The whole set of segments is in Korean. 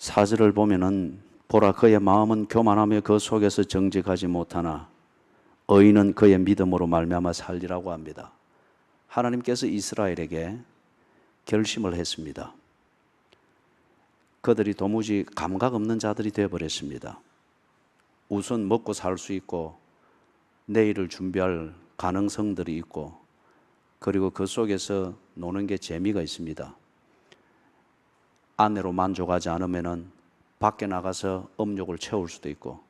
4절을 보면은 보라 그의 마음은 교만하며 그 속에서 정직하지 못하나 의인은 그의 믿음으로 말미암아 살리라고 합니다. 하나님께서 이스라엘에게 결심을 했습니다. 그들이 도무지 감각 없는 자들이 되어버렸습니다. 우선 먹고 살 수 있고 내일을 준비할 가능성들이 있고 그리고 그 속에서 노는 게 재미가 있습니다. 아내로 만족하지 않으면은 밖에 나가서 음욕을 채울 수도 있고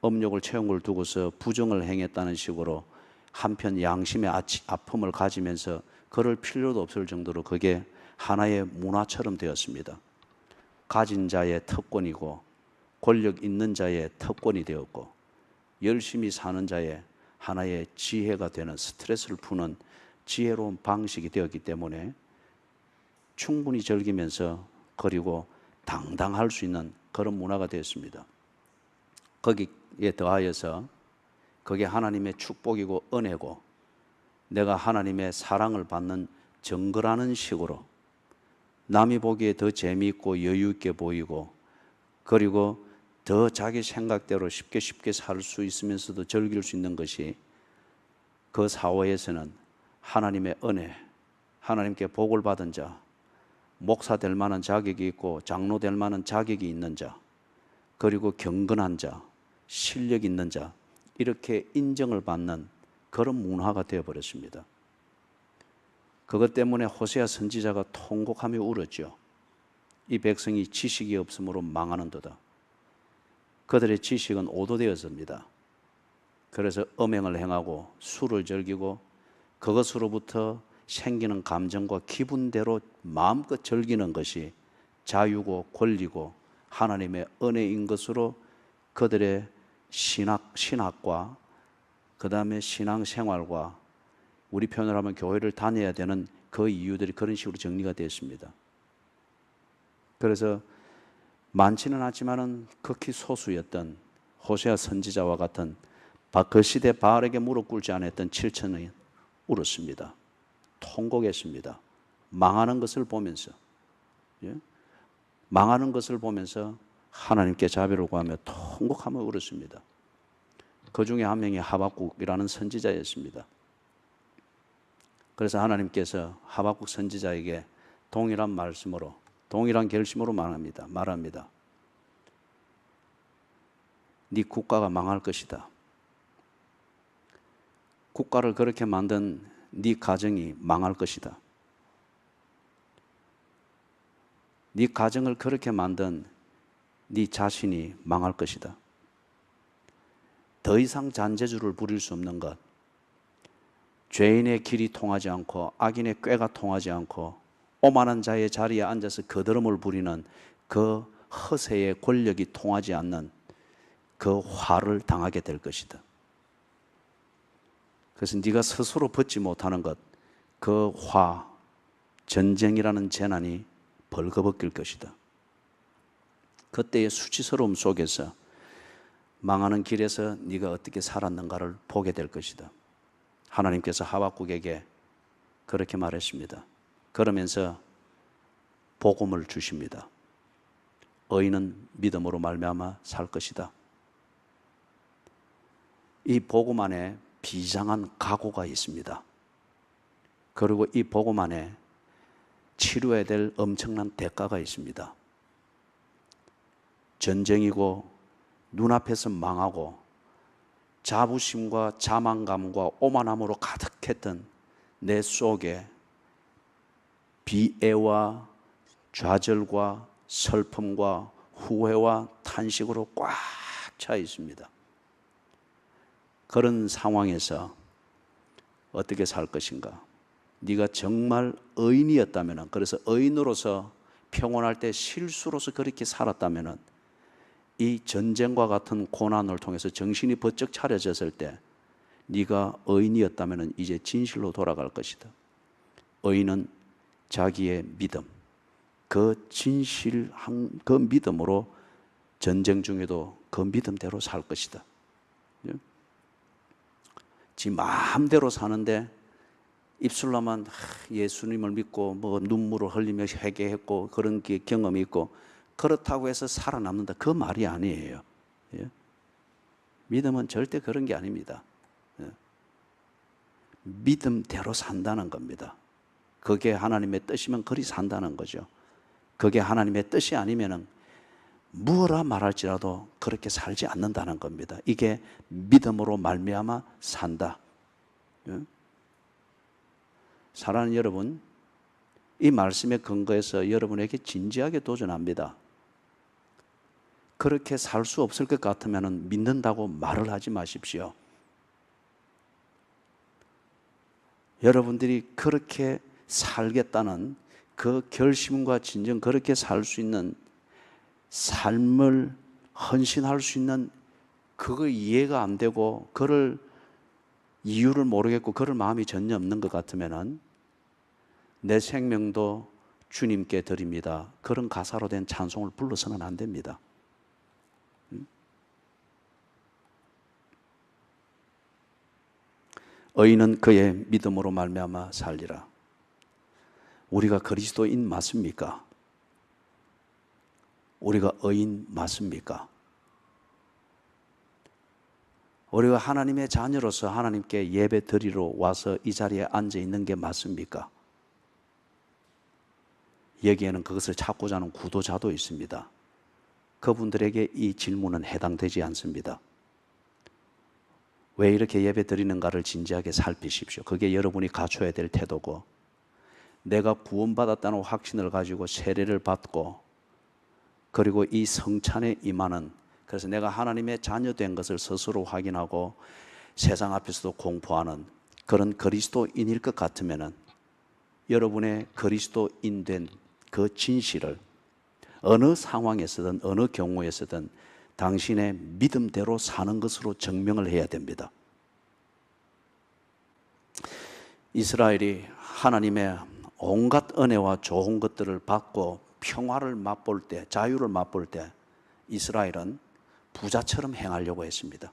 음욕을 채운 걸 두고서 부정을 행했다는 식으로 한편 양심의 아픔을 가지면서 그럴 필요도 없을 정도로 그게 하나의 문화처럼 되었습니다. 가진 자의 특권이고 권력 있는 자의 특권이 되었고 열심히 사는 자의 하나의 지혜가 되는 스트레스를 푸는 지혜로운 방식이 되었기 때문에 충분히 즐기면서 그리고 당당할 수 있는 그런 문화가 되었습니다. 거기에 더하여서 그게 하나님의 축복이고 은혜고 내가 하나님의 사랑을 받는 증거라는 식으로 남이 보기에 더 재미있고 여유 있게 보이고 그리고 더 자기 생각대로 쉽게 살 수 있으면서도 즐길 수 있는 것이 그 사회에서는 하나님의 은혜, 하나님께 복을 받은 자, 목사 될 만한 자격이 있고 장로 될 만한 자격이 있는 자, 그리고 경건한 자, 실력 있는 자, 이렇게 인정을 받는 그런 문화가 되어버렸습니다. 그것 때문에 호세아 선지자가 통곡하며 울었죠. 이 백성이 지식이 없으므로 망하는도다. 그들의 지식은 오도되었습니다. 그래서 음행을 행하고 술을 즐기고 그것으로부터 생기는 감정과 기분대로 마음껏 즐기는 것이 자유고 권리고 하나님의 은혜인 것으로 그들의 신학과 그 다음에 신앙생활과 우리 표현을 하면 교회를 다녀야 되는 그 이유들이 그런 식으로 정리가 되었습니다. 그래서 많지는 않지만은 극히 소수였던 호세아 선지자와 같은 그 시대 바알에게 무릎 꿇지 않았던 7천이 울었습니다. 통곡했습니다. 망하는 것을 보면서, 망하는 것을 보면서 하나님께 자비를 구하며 통곡하며 울었습니다. 그 중에 한 명이 하박국이라는 선지자였습니다. 그래서 하나님께서 하박국 선지자에게 동일한 말씀으로, 동일한 결심으로 말합니다. 네 국가가 망할 것이다. 국가를 그렇게 만든 네 가정이 망할 것이다. 네 가정을 그렇게 만든 네 자신이 망할 것이다. 더 이상 잔재주를 부릴 수 없는 것, 죄인의 길이 통하지 않고 악인의 꾀가 통하지 않고 오만한 자의 자리에 앉아서 거드름을 부리는 그 허세의 권력이 통하지 않는 그 화를 당하게 될 것이다. 그래서 네가 스스로 벗지 못하는 것, 그 화, 전쟁이라는 재난이 벌거벗길 것이다. 그때의 수치스러움 속에서 망하는 길에서 네가 어떻게 살았는가를 보게 될 것이다. 하나님께서 하박국에게 그렇게 말했습니다. 그러면서 복음을 주십니다. 의인은 믿음으로 말미암아 살 것이다. 이 복음 안에 비장한 각오가 있습니다. 그리고 이 복음 안에 치료해야 될 엄청난 대가가 있습니다. 전쟁이고 눈앞에서 망하고 자부심과 자만감과 오만함으로 가득했던 내 속에 비애와 좌절과 슬픔과 후회와 탄식으로 꽉 차 있습니다. 그런 상황에서 어떻게 살 것인가? 네가 정말 의인이었다면, 그래서 의인으로서 평온할 때 실수로서 그렇게 살았다면 이 전쟁과 같은 고난을 통해서 정신이 번쩍 차려졌을 때 네가 의인이었다면 이제 진실로 돌아갈 것이다. 의인은 자기의 믿음, 그 진실한 그 믿음으로 전쟁 중에도 그 믿음대로 살 것이다. 지 마음대로 사는데 입술로만 예수님을 믿고 뭐 눈물을 흘리며 회개했고 그런 경험이 있고 그렇다고 해서 살아남는다, 그 말이 아니에요. 예? 믿음은 절대 그런 게 아닙니다. 예? 믿음대로 산다는 겁니다. 그게 하나님의 뜻이면 그리 산다는 거죠. 그게 하나님의 뜻이 아니면은 무엇라 말할지라도 그렇게 살지 않는다는 겁니다. 이게 믿음으로 말미암아 산다. 예? 사랑하는 여러분, 이 말씀에 근거해서 여러분에게 진지하게 도전합니다. 그렇게 살 수 없을 것 같으면 믿는다고 말을 하지 마십시오. 여러분들이 그렇게 살겠다는 그 결심과 진정, 그렇게 살 수 있는 삶을 헌신할 수 있는 그거 이해가 안 되고 그럴 이유를 모르겠고 그럴 마음이 전혀 없는 것 같으면은 내 생명도 주님께 드립니다, 그런 가사로 된 찬송을 불러서는 안 됩니다. 의인은 그의 믿음으로 말미암아 살리라. 우리가 그리스도인 맞습니까? 우리가 의인 맞습니까? 우리가 하나님의 자녀로서 하나님께 예배 드리러 와서 이 자리에 앉아 있는 게 맞습니까? 여기에는 그것을 찾고자 하는 구도자도 있습니다. 그분들에게 이 질문은 해당되지 않습니다. 왜 이렇게 예배 드리는가를 진지하게 살피십시오. 그게 여러분이 갖춰야 될 태도고, 내가 구원받았다는 확신을 가지고 세례를 받고 그리고 이 성찬에 임하는, 그래서 내가 하나님의 자녀된 것을 스스로 확인하고 세상 앞에서도 공포하는 그런 그리스도인일 것 같으면은 여러분의 그리스도인 된 그 진실을 어느 상황에서든 어느 경우에서든 당신의 믿음대로 사는 것으로 증명을 해야 됩니다. 이스라엘이 하나님의 온갖 은혜와 좋은 것들을 받고 평화를 맛볼 때, 자유를 맛볼 때 이스라엘은 부자처럼 행하려고 했습니다.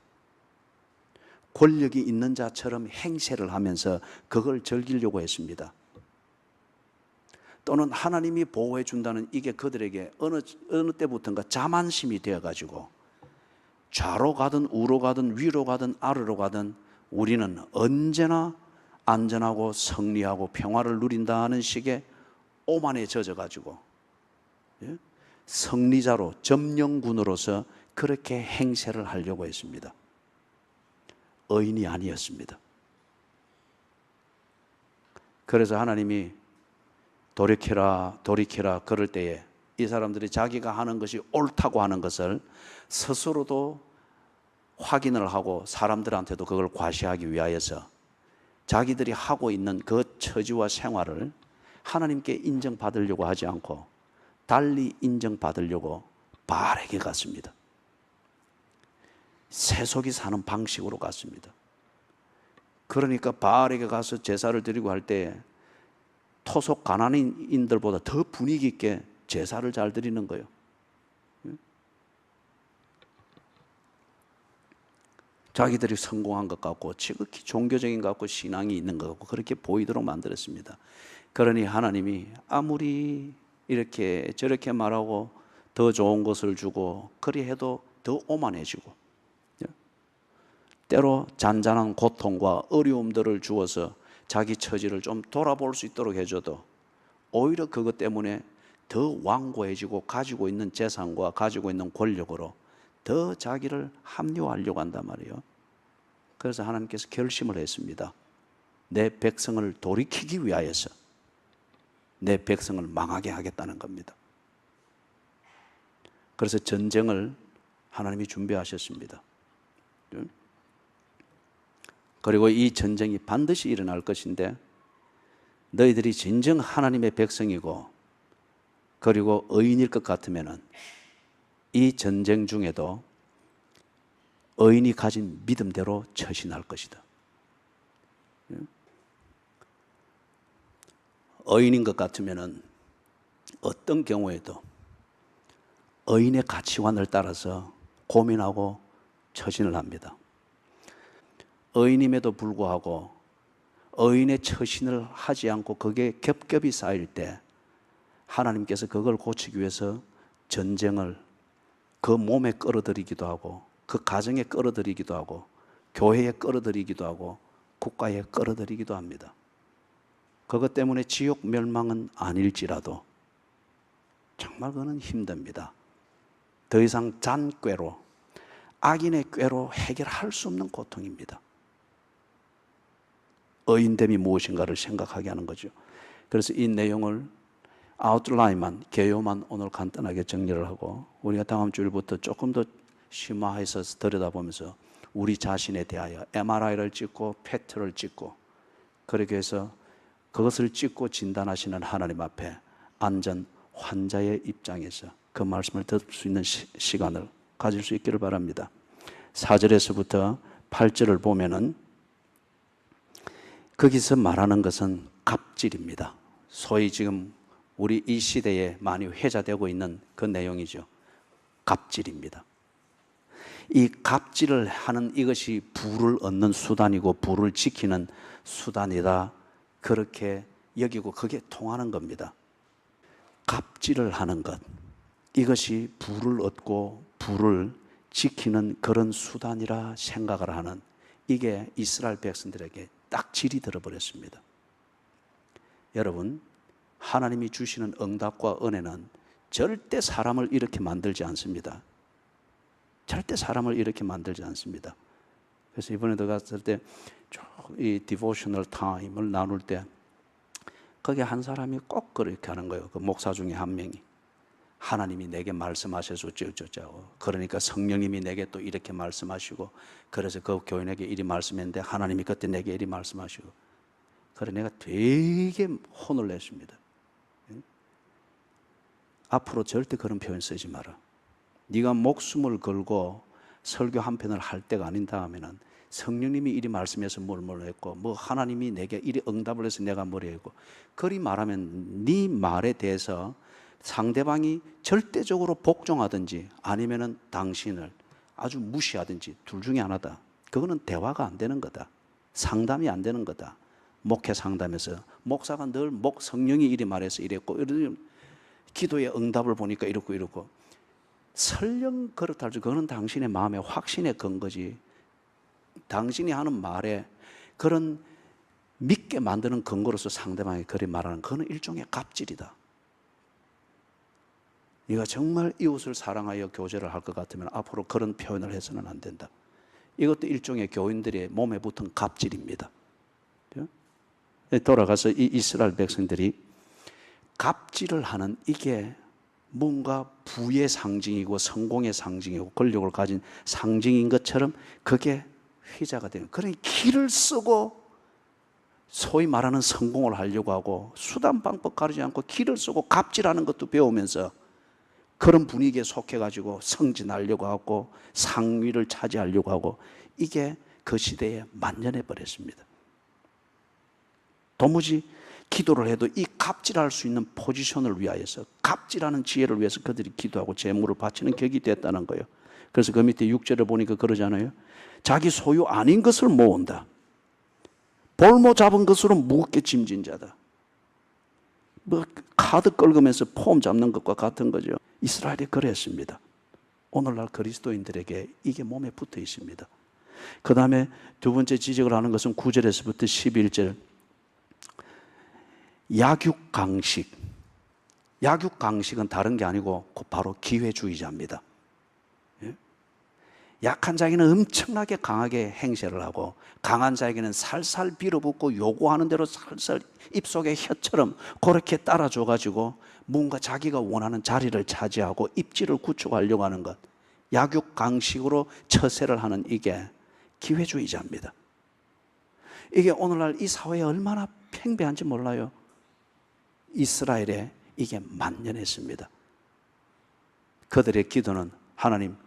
권력이 있는 자처럼 행세를 하면서 그걸 즐기려고 했습니다. 또는 하나님이 보호해 준다는 이게 그들에게 어느 때부터인가 자만심이 되어가지고 좌로 가든 우로 가든 위로 가든 아래로 가든 우리는 언제나 안전하고 승리하고 평화를 누린다는 식의 오만에 젖어가지고 승리자로, 점령군으로서 그렇게 행세를 하려고 했습니다. 의인이 아니었습니다. 그래서 하나님이 돌이켜라 돌이켜라 그럴 때에 이 사람들이 자기가 하는 것이 옳다고 하는 것을 스스로도 확인을 하고 사람들한테도 그걸 과시하기 위하여서 자기들이 하고 있는 그 처지와 생활을 하나님께 인정받으려고 하지 않고 달리 인정받으려고 바알에게 갔습니다. 세속이 사는 방식으로 갔습니다. 그러니까 바알에게 가서 제사를 드리고 할 때 토속 가나안인들보다 더 분위기 있게 제사를 잘 드리는 거예요. 자기들이 성공한 것 같고 지극히 종교적인 것 같고 신앙이 있는 것 같고 그렇게 보이도록 만들었습니다. 그러니 하나님이 아무리 이렇게 저렇게 말하고 더 좋은 것을 주고 그리 해도 더 오만해지고 때로 잔잔한 고통과 어려움들을 주어서 자기 처지를 좀 돌아볼 수 있도록 해줘도 오히려 그것 때문에 더 완고해지고 가지고 있는 재산과 가지고 있는 권력으로 더 자기를 합리화하려고 한단 말이에요. 그래서 하나님께서 결심을 했습니다. 내 백성을 돌이키기 위하여서 내 백성을 망하게 하겠다는 겁니다. 그래서 전쟁을 하나님이 준비하셨습니다. 그리고 이 전쟁이 반드시 일어날 것인데 너희들이 진정 하나님의 백성이고 그리고 의인일 것 같으면 이 전쟁 중에도 의인이 가진 믿음대로 처신할 것이다. 의인인 것 같으면 어떤 경우에도 의인의 가치관을 따라서 고민하고 처신을 합니다. 의인임에도 불구하고 의인의 처신을 하지 않고 그게 겹겹이 쌓일 때 하나님께서 그걸 고치기 위해서 전쟁을 그 몸에 끌어들이기도 하고 그 가정에 끌어들이기도 하고 교회에 끌어들이기도 하고 국가에 끌어들이기도 합니다. 그것 때문에 지옥 멸망은 아닐지라도 정말 그거는 힘듭니다. 더 이상 잔꾀로, 악인의 꾀로 해결할 수 없는 고통입니다. 의인됨이 무엇인가를 생각하게 하는 거죠. 그래서 이 내용을 아웃라인만, 개요만 오늘 간단하게 정리를 하고 우리가 다음 주일부터 조금 더 심화해서 들여다보면서 우리 자신에 대하여 MRI를 찍고 PET를 찍고 그렇게 해서 그것을 찍고 진단하시는 하나님 앞에 앉은 환자의 입장에서 그 말씀을 들을 수 있는 시간을 가질 수 있기를 바랍니다. 4절에서부터 8절을 보면은 거기서 말하는 것은 갑질입니다. 소위 지금 우리 이 시대에 많이 회자되고 있는 그 내용이죠. 갑질입니다. 이 갑질을 하는 이것이 부를 얻는 수단이고 부를 지키는 수단이다. 그렇게 여기고 그게 통하는 겁니다. 갑질을 하는 것, 이것이 부를 얻고 부를 지키는 그런 수단이라 생각을 하는, 이게 이스라엘 백성들에게 딱 질이 들어버렸습니다. 여러분, 하나님이 주시는 응답과 은혜는 절대 사람을 이렇게 만들지 않습니다. 절대 사람을 이렇게 만들지 않습니다. 그래서 이번에도 갔을 때 이 디보셔널 타임을 나눌 때 거기 한 사람이 꼭 그렇게 하는 거예요. 그 목사 중에 한 명이 하나님이 내게 말씀하셔서 어쩌고 그러니까 성령님이 내게 또 이렇게 말씀하시고 그래서 그 교인에게 이리 말씀했는데 하나님이 그때 내게 이리 말씀하시고 그래 내가 되게 혼을 냈습니다. 앞으로 절대 그런 표현 쓰지 마라. 네가 목숨을 걸고 설교 한 편을 할 때가 아닌다 하면은 성령님이 이리 말씀해서 뭘 했고 뭐 하나님이 내게 이리 응답을 해서 내가 뭘 했고 그리 말하면 네 말에 대해서 상대방이 절대적으로 복종하든지 아니면은 당신을 아주 무시하든지 둘 중에 하나다. 그거는 대화가 안 되는 거다. 상담이 안 되는 거다. 목회 상담에서 목사가 늘 성령이 이리 말해서 이랬고 기도의 응답을 보니까 이렇고 설령 그렇다 할지 그거는 당신의 마음의 확신에 근거지 당신이 하는 말에 그런 믿게 만드는 근거로서 상대방이 그리 말하는 그거는 일종의 갑질이다. 네가 정말 이웃을 사랑하여 교제를 할 것 같으면 앞으로 그런 표현을 해서는 안 된다. 이것도 일종의 교인들의 몸에 붙은 갑질입니다. 돌아가서 이 이스라엘 백성들이 갑질을 하는 이게 뭔가 부의 상징이고 성공의 상징이고 권력을 가진 상징인 것처럼 그게 휘자가 되는 그런 기를 쓰고 소위 말하는 성공을 하려고 하고 수단 방법 가리지 않고 기를 쓰고 갑질하는 것도 배우면서 그런 분위기에 속해가지고 승진하려고 하고 상위를 차지하려고 하고 이게 그 시대에 만연해 버렸습니다. 도무지 기도를 해도 이 갑질할 수 있는 포지션을 위하여서 갑질하는 지혜를 위해서 그들이 기도하고 제물을 바치는 격이 됐다는 거예요. 그래서 그 밑에 6절을 보니까 그러잖아요. 자기 소유 아닌 것을 모은다. 볼모 잡은 것으로 무겁게 짐진 자다. 뭐 카드 긁으면서 폼 잡는 것과 같은 거죠. 이스라엘이 그랬습니다. 오늘날 그리스도인들에게 이게 몸에 붙어 있습니다. 그 다음에 두 번째 지적을 하는 것은 9절에서부터 11절 약육강식. 약육강식은 다른 게 아니고 바로 기회주의자입니다. 약한 자에게는 엄청나게 강하게 행세를 하고 강한 자에게는 살살 빌어붙고 요구하는 대로 살살 입속에 혀처럼 그렇게 따라줘가지고 뭔가 자기가 원하는 자리를 차지하고 입지를 구축하려고 하는 것, 약육강식으로 처세를 하는 이게 기회주의자입니다. 이게 오늘날 이 사회에 얼마나 팽배한지 몰라요. 이스라엘에 이게 만연했습니다. 그들의 기도는 하나님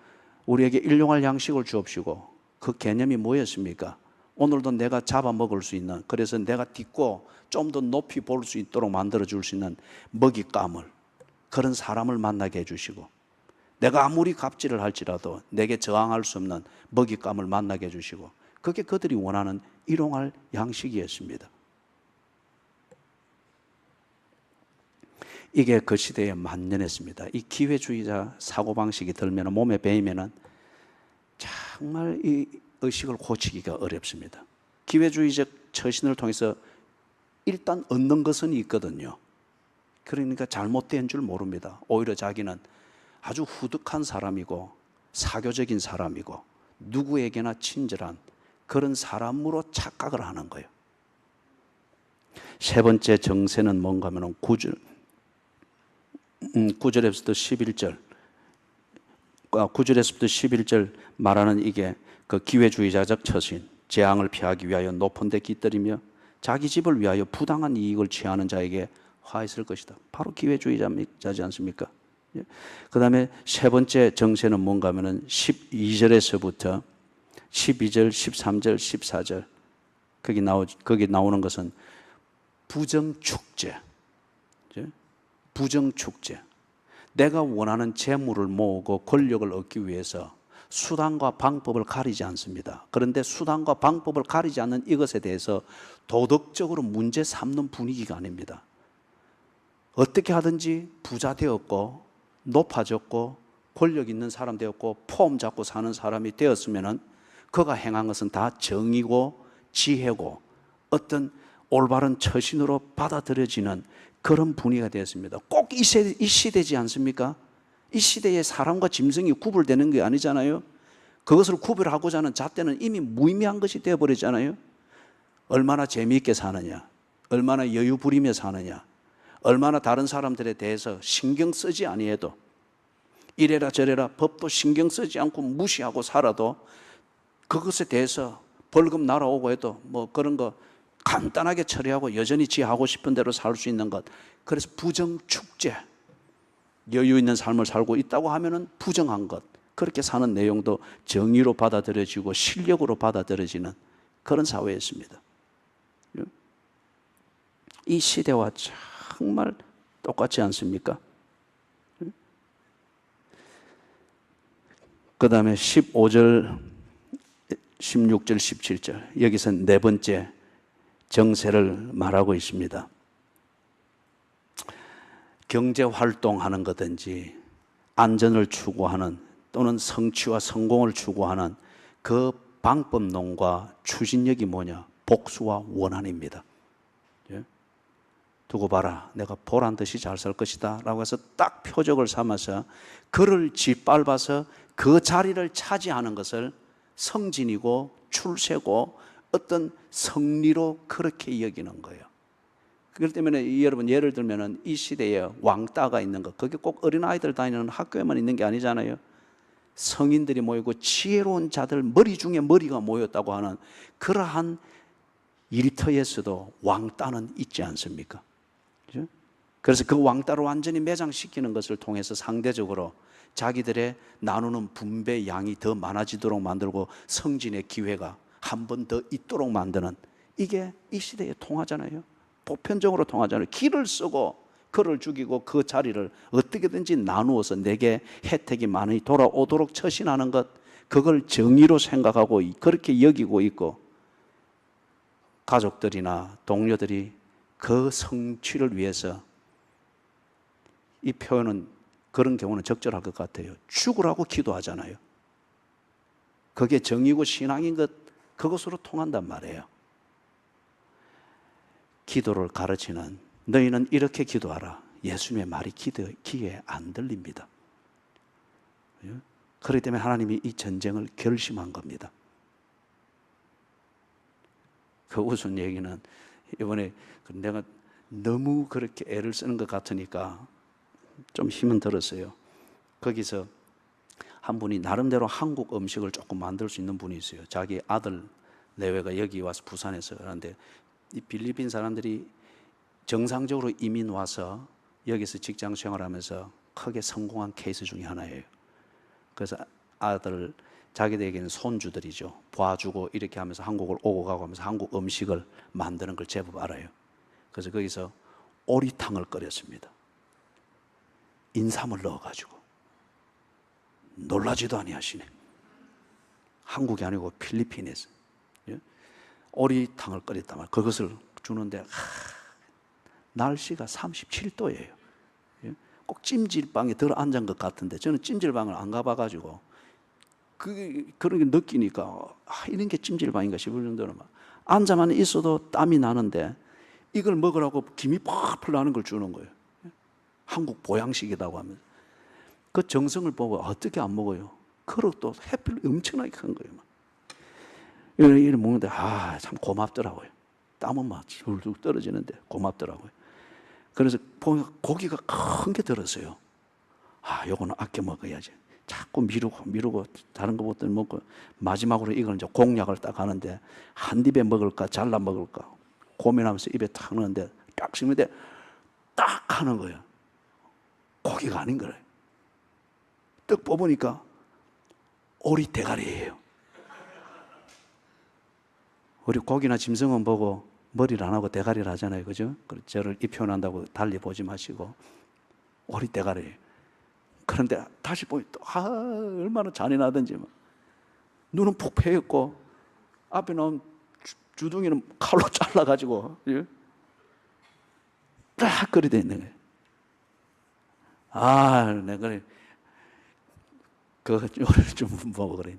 우리에게 일용할 양식을 주옵시고 그 개념이 뭐였습니까? 오늘도 내가 잡아먹을 수 있는 그래서 내가 딛고 좀 더 높이 볼 수 있도록 만들어줄 수 있는 먹잇감을 그런 사람을 만나게 해주시고 내가 아무리 갑질을 할지라도 내게 저항할 수 없는 먹잇감을 만나게 해주시고 그게 그들이 원하는 일용할 양식이었습니다. 이게 그 시대에 만연했습니다. 이 기회주의자 사고방식이 들면, 몸에 배이면 정말 이 의식을 고치기가 어렵습니다. 기회주의적 처신을 통해서 일단 얻는 것은 있거든요. 그러니까 잘못된 줄 모릅니다. 오히려 자기는 아주 후득한 사람이고 사교적인 사람이고 누구에게나 친절한 그런 사람으로 착각을 하는 거예요. 세 번째 정세는 뭔가 하면 9절에서부터 11절 9절에서부터 11절 말하는 이게 그 기회주의자적 처신, 재앙을 피하기 위하여 높은 데 깃들이며 자기 집을 위하여 부당한 이익을 취하는 자에게 화 있을 것이다. 바로 기회주의자지 않습니까? 그 다음에 세 번째 정세는 뭔가 하면은 12절에서부터 12절, 13절, 14절 거기 나오는 것은 부정축제. 부정축제. 내가 원하는 재물을 모으고 권력을 얻기 위해서 수단과 방법을 가리지 않습니다. 그런데 수단과 방법을 가리지 않는 이것에 대해서 도덕적으로 문제 삼는 분위기가 아닙니다. 어떻게 하든지 부자 되었고 높아졌고 권력 있는 사람 되었고 폼 잡고 사는 사람이 되었으면 그가 행한 것은 다 정의고 지혜고 어떤 올바른 처신으로 받아들여지는 그런 분위기가 되었습니다. 꼭 이 시대지 않습니까? 이 시대에 사람과 짐승이 구별되는 게 아니잖아요. 그것을 구별하고자 하는 잣대는 이미 무의미한 것이 되어버렸잖아요. 얼마나 재미있게 사느냐, 얼마나 여유 부리며 사느냐, 얼마나 다른 사람들에 대해서 신경 쓰지 아니해도 이래라 저래라 법도 신경 쓰지 않고 무시하고 살아도 그것에 대해서 벌금 날아오고 해도 뭐 그런 거 간단하게 처리하고 여전히 지 하고 싶은 대로 살 수 있는 것. 그래서 부정축제, 여유 있는 삶을 살고 있다고 하면은 부정한 것, 그렇게 사는 내용도 정의로 받아들여지고 실력으로 받아들여지는 그런 사회였습니다. 이 시대와 정말 똑같지 않습니까? 그 다음에 15절, 16절, 17절 여기서 네 번째 정세를 말하고 있습니다. 경제활동하는 거든지 안전을 추구하는 또는 성취와 성공을 추구하는 그 방법론과 추진력이 뭐냐? 복수와 원한입니다. 두고 봐라, 내가 보란 듯이 잘 살 것이다 라고 해서 딱 표적을 삼아서 그를 짓밟아서 그 자리를 차지하는 것을 성진이고 출세고 어떤 성리로 그렇게 여기는 거예요. 그렇기 때문에 여러분 예를 들면 이 시대에 왕따가 있는 것, 그게 꼭 어린아이들 다니는 학교에만 있는 게 아니잖아요. 성인들이 모이고 지혜로운 자들 머리 중에 머리가 모였다고 하는 그러한 일터에서도 왕따는 있지 않습니까? 그렇죠? 그래서 그 왕따를 완전히 매장시키는 것을 통해서 상대적으로 자기들의 나누는 분배 양이 더 많아지도록 만들고 성진의 기회가 한 번 더 있도록 만드는, 이게 이 시대에 통하잖아요. 보편적으로 통하잖아요. 기를 쓰고 그를 죽이고 그 자리를 어떻게든지 나누어서 내게 혜택이 많이 돌아오도록 처신하는 것, 그걸 정의로 생각하고 그렇게 여기고 있고, 가족들이나 동료들이 그 성취를 위해서, 이 표현은 그런 경우는 적절할 것 같아요. 죽으라고 기도하잖아요. 그게 정의고 신앙인 것, 그것으로 통한단 말이에요. 기도를 가르치는, 너희는 이렇게 기도하라. 예수님의 말이 귀에 안 들립니다. 그렇기 때문에 하나님이 이 전쟁을 결심한 겁니다. 그 무슨 얘기는, 이번에 내가 너무 그렇게 애를 쓰는 것 같으니까 좀 힘은 들었어요. 거기서 한 분이 나름대로 한국 음식을 조금 만들 수 있는 분이 있어요. 자기 아들 내외가 여기 와서 부산에서 하는데, 이 필리핀 사람들이 정상적으로 이민 와서 여기서 직장 생활하면서 크게 성공한 케이스 중에 하나예요. 그래서 아들, 자기들에게는 손주들이죠. 봐주고 이렇게 하면서 한국을 오고 가고 하면서 한국 음식을 만드는 걸 제법 알아요. 그래서 거기서 오리탕을 끓였습니다. 인삼을 넣어가지고. 놀라지도 아니하시네. 한국이 아니고 필리핀에서 오리탕을 끓였단 말이에요. 그것을 주는데 날씨가 37도예요. 꼭 찜질방에 들어 앉은 것 같은데, 저는 찜질방을 안 가봐가지고 그런 게 느끼니까 이런 게 찜질방인가 싶을 정도로 막 앉아만 있어도 땀이 나는데 이걸 먹으라고 김이 팍 나는 걸 주는 거예요. 한국 보양식이라고 하면서. 그 정성을 보고 어떻게 안 먹어요? 그릇도 햇빛 엄청나게 큰 거예요. 이래 먹는데 참 고맙더라고요. 땀은 막 줄줄 떨어지는데 고맙더라고요. 그래서 고기가 큰 게 들었어요. 요거는 아껴 먹어야지. 자꾸 미루고 다른 거부터 먹고 마지막으로 이걸 이제 공략을 딱 하는데 한 입에 먹을까 잘라 먹을까 고민하면서 입에 탁 넣는데 딱 씹는데 딱 하는 거예요. 고기가 아닌 거예요. 떡 뽑으니까 오리 대가리예요. 우리 고기나 짐승은 보고 머리를 안 하고 대가리를 하잖아요. 그죠? 저를 이 표현한다고 달리 보지 마시고 오리 대가리예요. 그런데 다시 보니 또 얼마나 잔인하든지 막. 눈은 푹 패였고 앞에 나온 주둥이는 칼로 잘라가지고 딱 그리 있는 거예요. 내가 그거를 좀 보고 그래.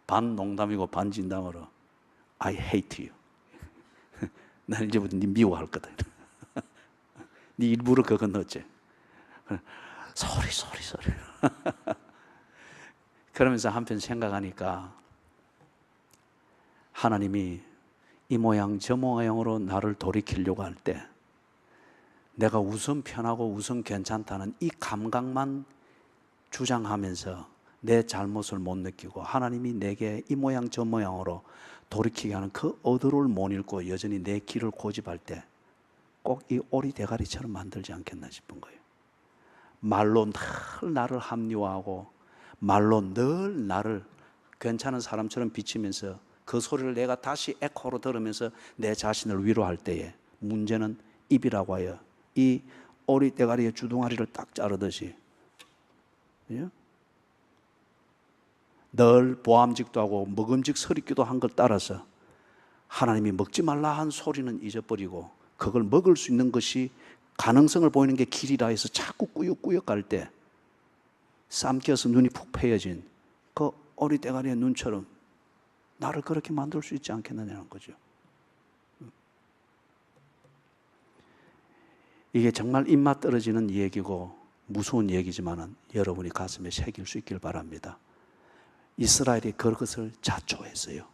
반 농담이고 반 진담으로 I hate you. 나는 이제부터 네 미워할 거다. 네 일부러 그거 넣었지. 소리. 그러면서 한편 생각하니까 하나님이 이 모양 저 모양으로 나를 돌이키려고 할 때 내가 우선 편하고 우선 괜찮다는 이 감각만 주장하면서 내 잘못을 못 느끼고 하나님이 내게 이 모양 저 모양으로 돌이키게 하는 그 어도를 못 읽고 여전히 내 길을 고집할 때 꼭 이 오리 대가리처럼 만들지 않겠나 싶은 거예요. 말로 늘 나를 합리화하고 말로 늘 나를 괜찮은 사람처럼 비치면서 그 소리를 내가 다시 에코로 들으면서 내 자신을 위로할 때에 문제는 입이라고 하여 이 오리 대가리의 주둥아리를 딱 자르듯이 늘 보암직도 하고 먹음직 서리기도 한 걸 따라서 하나님이 먹지 말라 한 소리는 잊어버리고 그걸 먹을 수 있는 것이 가능성을 보이는 게 길이라 해서 자꾸 꾸역꾸역 갈 때 삼켜서 눈이 푹 패여진 그 오리 대가리의 눈처럼 나를 그렇게 만들 수 있지 않겠느냐는 거죠. 이게 정말 입맛 떨어지는 얘기고 무서운 얘기지만 여러분이 가슴에 새길 수 있길 바랍니다. 이스라엘이 그것을 자초했어요.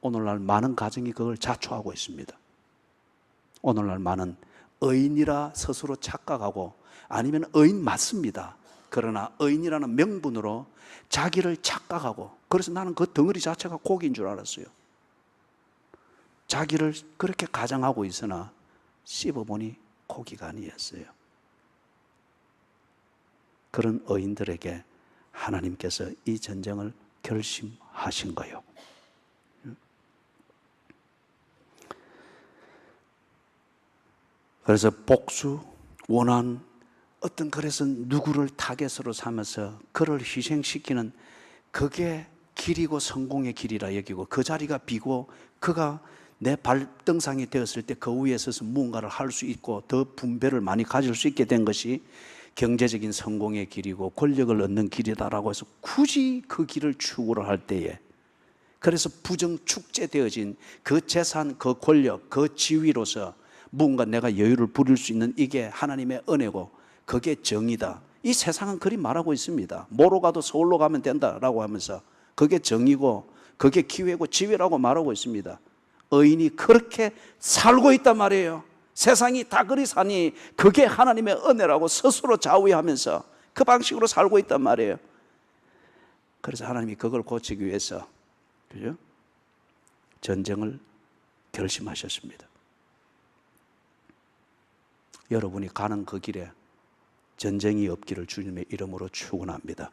오늘날 많은 가정이 그걸 자초하고 있습니다. 오늘날 많은 의인이라 스스로 착각하고 아니면 의인 맞습니다. 그러나 의인이라는 명분으로 자기를 착각하고 그래서 나는 그 덩어리 자체가 고기인 줄 알았어요. 자기를 그렇게 가장하고 있으나 씹어보니 고기가 아니었어요. 그런 의인들에게 하나님께서 이 전쟁을 결심하신 거예요. 그래서 복수, 원한, 그래서 누구를 타겟으로 삼아서 그를 희생시키는 그게 길이고 성공의 길이라 여기고 그 자리가 비고 그가 내 발등상이 되었을 때 그 위에 서서 무언가를 할 수 있고 더 분배를 많이 가질 수 있게 된 것이 경제적인 성공의 길이고 권력을 얻는 길이다라고 해서 굳이 그 길을 추구를 할 때에 그래서 부정축제되어진 그 재산, 그 권력, 그 지위로서 무언가 내가 여유를 부릴 수 있는 이게 하나님의 은혜고 그게 정의다. 이 세상은 그리 말하고 있습니다. 뭐로 가도 서울로 가면 된다라고 하면서 그게 정의고 그게 기회고 지위라고 말하고 있습니다. 의인이 그렇게 살고 있단 말이에요. 세상이 다 그리 사니 그게 하나님의 은혜라고 스스로 자위하면서 그 방식으로 살고 있단 말이에요. 그래서 하나님이 그걸 고치기 위해서 그죠? 전쟁을 결심하셨습니다. 여러분이 가는 그 길에 전쟁이 없기를 주님의 이름으로 축원합니다.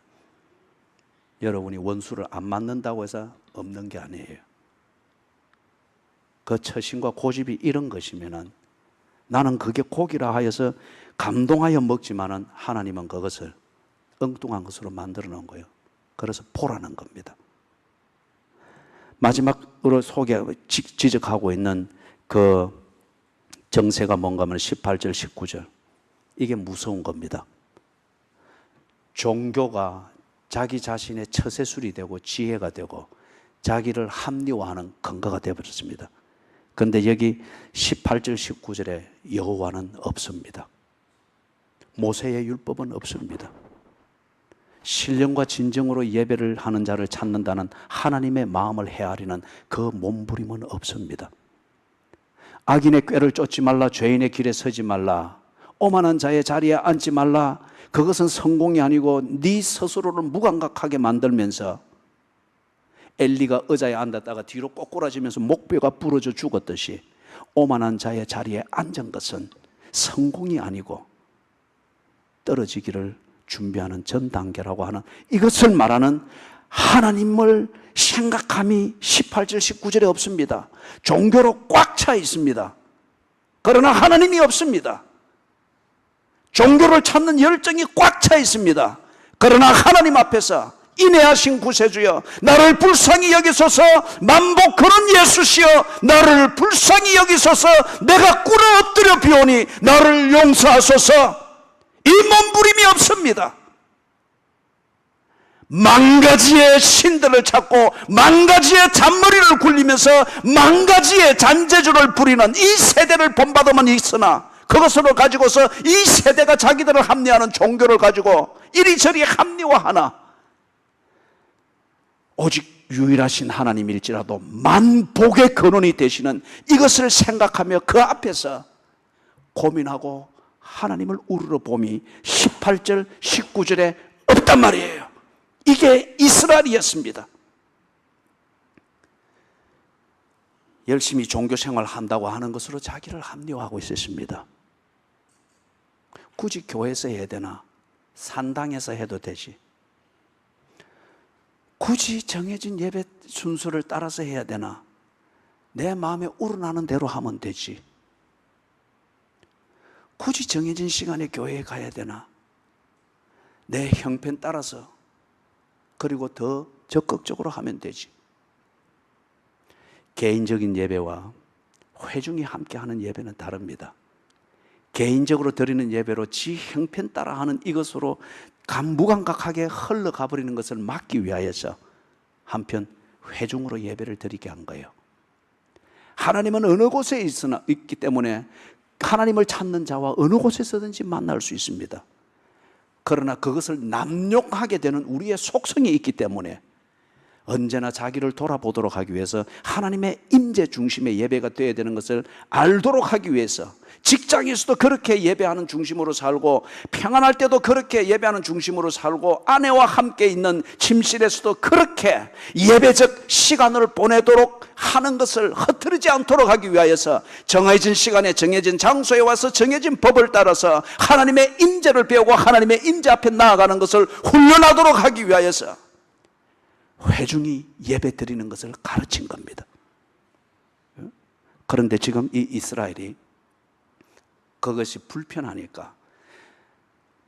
여러분이 원수를 안 맞는다고 해서 없는 게 아니에요. 그 처신과 고집이 이런 것이면은 나는 그게 고기라 하여서 감동하여 먹지만은 하나님은 그것을 엉뚱한 것으로 만들어 놓은 거예요. 그래서 보라는 겁니다. 마지막으로 지적하고 있는 그 정세가 뭔가 하면 18절, 19절. 이게 무서운 겁니다. 종교가 자기 자신의 처세술이 되고 지혜가 되고 자기를 합리화하는 근거가 되어버렸습니다. 그런데 여기 18절 19절에 여호와는 없습니다. 모세의 율법은 없습니다. 신령과 진정으로 예배를 하는 자를 찾는다는 하나님의 마음을 헤아리는 그 몸부림은 없습니다. 악인의 꾀를 쫓지 말라, 죄인의 길에 서지 말라, 오만한 자의 자리에 앉지 말라. 그것은 성공이 아니고 네 스스로를 무감각하게 만들면서 엘리가 의자에 앉았다가 뒤로 꼬꾸라지면서 목뼈가 부러져 죽었듯이 오만한 자의 자리에 앉은 것은 성공이 아니고 떨어지기를 준비하는 전 단계라고 하는, 이것을 말하는 하나님을 생각함이 18절 19절에 없습니다. 종교로 꽉 차 있습니다. 그러나 하나님이 없습니다. 종교를 찾는 열정이 꽉 차 있습니다. 그러나 하나님 앞에서 인애하신 구세주여, 나를 불쌍히 여기소서. 만복 그런 예수시여, 나를 불쌍히 여기소서. 내가 꿇어 엎드려 비오니 나를 용서하소서. 이 몸부림이 없습니다. 만가지의 신들을 찾고 만가지의 잔머리를 굴리면서 만가지의 잔재주를 부리는 이 세대를 본받으면 있으나, 그것으로 가지고서 이 세대가 자기들을 합리화하는 종교를 가지고 이리저리 합리화하나, 오직 유일하신 하나님일지라도 만복의 근원이 되시는 이것을 생각하며 그 앞에서 고민하고 하나님을 우러러봄이 18절 19절에 없단 말이에요. 이게 이스라엘이었습니다. 열심히 종교생활 한다고 하는 것으로 자기를 합리화하고 있었습니다. 굳이 교회에서 해야 되나? 산당에서 해도 되지. 굳이 정해진 예배 순서를 따라서 해야 되나? 내 마음에 우러나는 대로 하면 되지. 굳이 정해진 시간에 교회에 가야 되나? 내 형편 따라서, 그리고 더 적극적으로 하면 되지. 개인적인 예배와 회중이 함께하는 예배는 다릅니다. 개인적으로 드리는 예배로 지 형편 따라 하는 이것으로 무감각하게 흘러가 버리는 것을 막기 위하여서 한편 회중으로 예배를 드리게 한 거예요. 하나님은 어느 곳에 있기 때문에 하나님을 찾는 자와 어느 곳에서든지 만날 수 있습니다. 그러나 그것을 남용하게 되는 우리의 속성이 있기 때문에 언제나 자기를 돌아보도록 하기 위해서 하나님의 임재 중심의 예배가 되어야 되는 것을 알도록 하기 위해서, 직장에서도 그렇게 예배하는 중심으로 살고, 평안할 때도 그렇게 예배하는 중심으로 살고, 아내와 함께 있는 침실에서도 그렇게 예배적 시간을 보내도록 하는 것을 흐트리지 않도록 하기 위하여서 정해진 시간에 정해진 장소에 와서 정해진 법을 따라서 하나님의 임재를 배우고 하나님의 임재 앞에 나아가는 것을 훈련하도록 하기 위하여서 회중이 예배 드리는 것을 가르친 겁니다. 그런데 지금 이 이스라엘이 그것이 불편하니까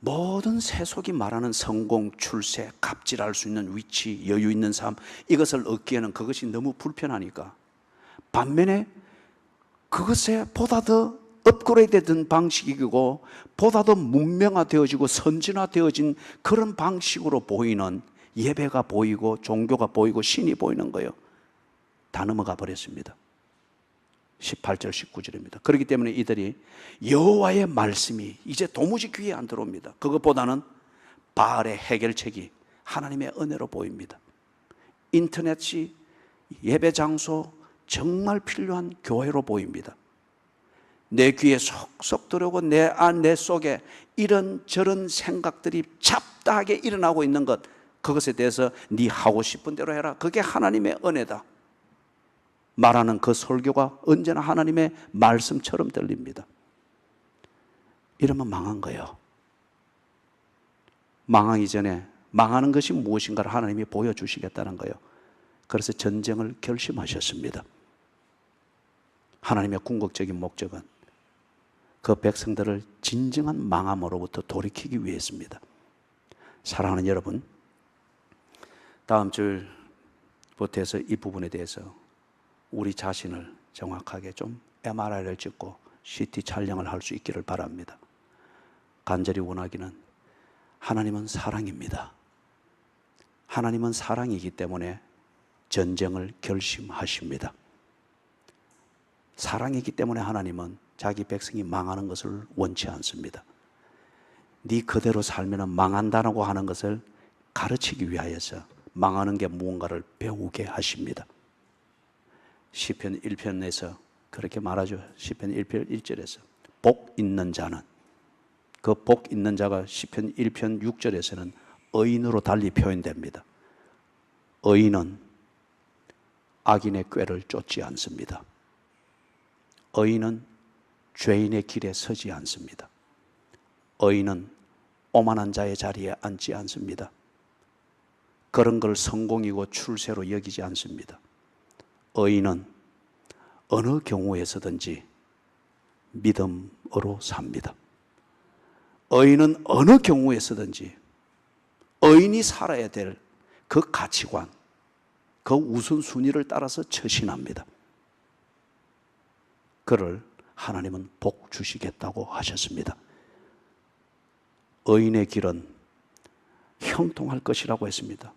모든 세속이 말하는 성공, 출세, 갑질할 수 있는 위치, 여유 있는 삶, 이것을 얻기에는 그것이 너무 불편하니까 반면에 그것에 보다 더 업그레이드된 방식이고 보다 더 문명화되어지고 선진화되어진 그런 방식으로 보이는 예배가 보이고 종교가 보이고 신이 보이는 거예요. 다 넘어가 버렸습니다. 18절 19절입니다. 그렇기 때문에 이들이 여호와의 말씀이 이제 도무지 귀에 안 들어옵니다. 그것보다는 바알의 해결책이 하나님의 은혜로 보입니다. 인터넷이 예배 장소 정말 필요한 교회로 보입니다. 내 귀에 속속 들어오고 내 속에 이런저런 생각들이 잡다하게 일어나고 있는 것, 그것에 대해서 네 하고 싶은 대로 해라. 그게 하나님의 은혜다 말하는 그 설교가 언제나 하나님의 말씀처럼 들립니다. 이러면 망한 거예요. 망하기 전에 망하는 것이 무엇인가를 하나님이 보여주시겠다는 거예요. 그래서 전쟁을 결심하셨습니다. 하나님의 궁극적인 목적은 그 백성들을 진정한 망함으로부터 돌이키기 위해서입니다. 사랑하는 여러분, 다음 주부터 해서 이 부분에 대해서 우리 자신을 정확하게 좀 MRI를 찍고 CT 촬영을 할 수 있기를 바랍니다. 간절히 원하기는 하나님은 사랑입니다. 하나님은 사랑이기 때문에 전쟁을 결심하십니다. 사랑이기 때문에 하나님은 자기 백성이 망하는 것을 원치 않습니다. 네 그대로 살면 망한다고 하는 것을 가르치기 위하여서 망하는 게 무언가를 배우게 하십니다. 시편 1편에서 그렇게 말하죠. 시편 1편 1절에서 복 있는 자는, 그 복 있는 자가 시편 1편 6절에서는 의인으로 달리 표현됩니다. 의인은 악인의 꾀를 쫓지 않습니다. 의인은 죄인의 길에 서지 않습니다. 의인은 오만한 자의 자리에 앉지 않습니다. 그런 걸 성공이고 출세로 여기지 않습니다. 의인은 어느 경우에서든지 믿음으로 삽니다. 의인은 어느 경우에서든지 의인이 살아야 될 그 가치관, 그 우선순위를 따라서 처신합니다. 그를 하나님은 복 주시겠다고 하셨습니다. 의인의 길은 형통할 것이라고 했습니다.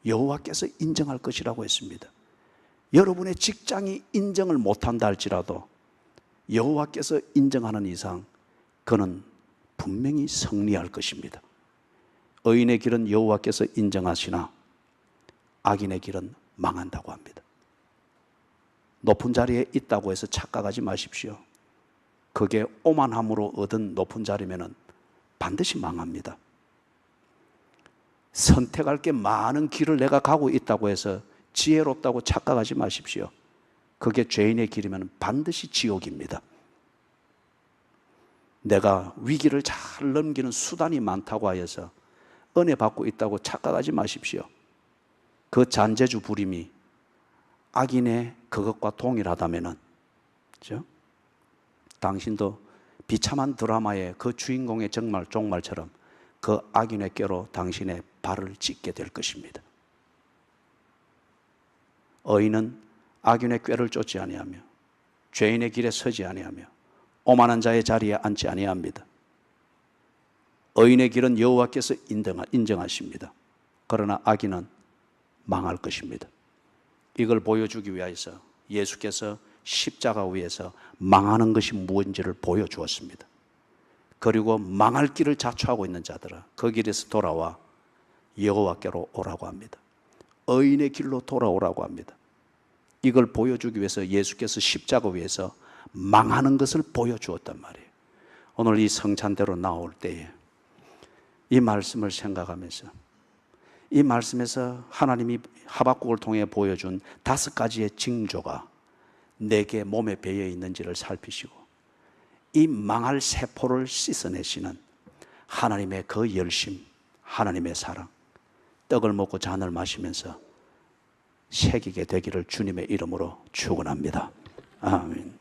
여호와께서 인정할 것이라고 했습니다. 여러분의 직장이 인정을 못한다 할지라도 여호와께서 인정하는 이상 그는 분명히 승리할 것입니다. 의인의 길은 여호와께서 인정하시나 악인의 길은 망한다고 합니다. 높은 자리에 있다고 해서 착각하지 마십시오. 그게 오만함으로 얻은 높은 자리면 반드시 망합니다. 선택할 게 많은 길을 내가 가고 있다고 해서 지혜롭다고 착각하지 마십시오. 그게 죄인의 길이면 반드시 지옥입니다. 내가 위기를 잘 넘기는 수단이 많다고 하여서 은혜 받고 있다고 착각하지 마십시오. 그 잔재주 부림이 악인의 그것과 동일하다면은, 그렇죠? 당신도 비참한 드라마의 그 주인공의 종말처럼 그 악인의 꾀로 당신의 발을 찢게 될 것입니다. 의인은 악인의 꾀를 쫓지 아니하며 죄인의 길에 서지 아니하며 오만한 자의 자리에 앉지 아니합니다. 의인의 길은 여호와께서 인정하십니다. 그러나 악인은 망할 것입니다. 이걸 보여주기 위해서 예수께서 십자가 위에서 망하는 것이 무엇인지를 보여주었습니다. 그리고 망할 길을 자초하고 있는 자들아 그 길에서 돌아와 여호와께로 오라고 합니다. 의인의 길로 돌아오라고 합니다. 이걸 보여주기 위해서 예수께서 십자가 위에서 망하는 것을 보여주었단 말이에요. 오늘 이 성찬대로 나올 때에 이 말씀을 생각하면서 이 말씀에서 하나님이 하박국을 통해 보여준 5가지의 징조가 내게 몸에 배어 있는지를 살피시고 이 망할 세포를 씻어내시는 하나님의 그 열심, 하나님의 사랑, 떡을 먹고 잔을 마시면서 새기게 되기를 주님의 이름으로 축원합니다. 아멘.